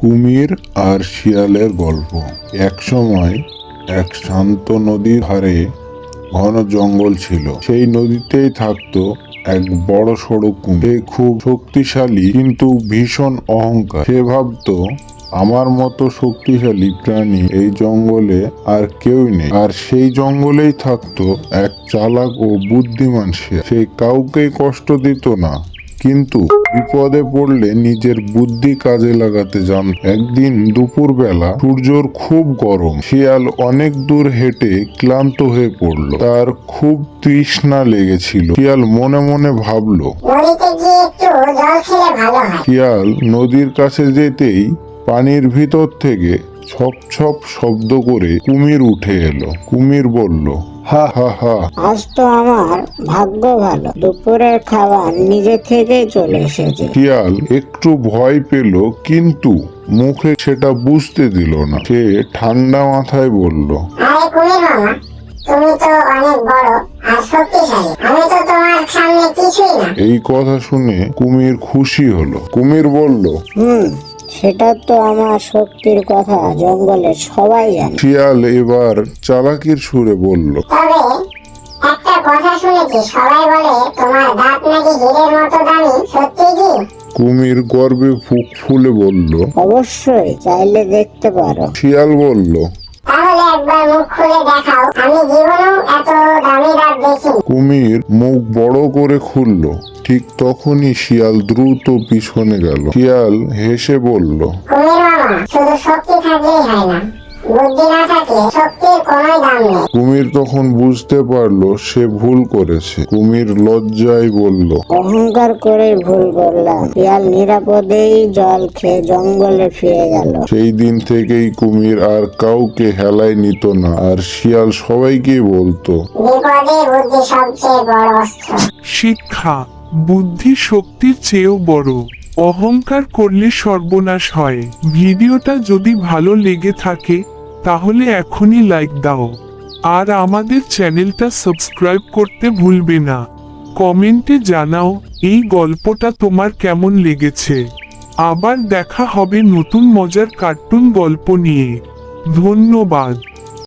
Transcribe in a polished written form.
কুমির আর শিয়ালের গল্প। একসময় এক শান্ত নদীর ধারে ঘন জঙ্গল ছিল। সেই নদীতেই থাকতো এক বড় সড়ো কুমির। সে খুব শক্তিশালী কিন্তু ভীষণ অহংকার। সে ভাবতো, আমার মতো শক্তিশালী প্রাণী এই জঙ্গলে আর কেউই নেই। আর সেই জঙ্গলেই থাকতো এক চালাক ও বুদ্ধিমান শিয়াল। সে কাউকেই কষ্ট দিত না, কিন্তু বিপদে পড়লে নিজের বুদ্ধি কাজে লাগাতে জানত। একদিন দুপুরবেলা সূর্যর খুব গরম। শিয়াল অনেক দূর হেঁটে ক্লান্ত হয়ে পড়ল। তার খুব তৃষ্ণা লেগেছিল। শিয়াল মনে মনে ভাবল, নদীতে গিয়ে একটু জল খেলে ভালো হয়। শিয়াল নদীর কাছে যেতেই পানির ভিতর থেকে ছপ ছপ শব্দ করে কুমির উঠে এলো। কুমির বলল, হা হা হা, আজ তো আমার ভাগ্য ভালো, দুপুরের খাবার নিজে থেকেই চলে এসেছে। শিয়াল একটু ভয় পেল, কিন্তু মুখে সেটা বুঝতে দিল না। সে ঠান্ডা মাথায় বলল, আরে কুমির মামা, তুমি তো অনেক বড় আর শক্তিশালী, আমি তো তোমার সামনে কিছুই না। এই কথা শুনে কুমির খুশি হলো। কুমির বলল, সেটা তো আমার শক্তির কথা জঙ্গলের সবাই জানে। শিয়াল এবার চালাকির সুরে বলল, তবে একটা কথা শুনেছি, সবাই বলে তোমার দাঁত নাকি হীরের মতো দামি, সত্যি কি? কুমির গর্বে বুক ফুলে বলল। অবশ্যই, চাইলে দেখতে পারো। শিয়াল বলল, তাহলে একবার মুখ খুলে দেখাও, আমি জীবনেও এত দামি দাঁত দেখিনি। কুমির মুখ বড় করে খুলল। ঠিক তখনই শিয়াল দ্রুত পিছনে গেল। শিয়াল হেসে বলল, কুমির মামা, শুধু শক্তি থাকলেই হয় না, বুদ্ধি না থাকলে শক্তির কোনোই দাম নেই। কুমির তখন বুঝতে পারলো সে ভুল করেছে। কুমির লজ্জায় বলল, অহংকার করে ভুল করলাম। শিয়াল নিরাপদেই জল খেয়ে জঙ্গলে ফিরে গেল। সেই দিন থেকেই কুমির আর কাউকে হেলায় নিত না, আর শিয়াল সবাইকে বলতো, বিপদে বুদ্ধি সবচেয়ে বড় অস্ত্র। শিক্ষা, বুদ্ধি শক্তির চেয়েও বড়। অহংকার করলে সর্বনাশ হয়। ভিডিওটা যদি ভালো লেগে থাকে তাহলে এখনই লাইক দাও, আর আমাদের চ্যানেলটা সাবস্ক্রাইব করতে ভুলবে না। কমেন্টে জানাও এই গল্পটা তোমার কেমন লেগেছে। আবার দেখা হবে নতুন মজার কার্টুন গল্প নিয়ে। ধন্যবাদ।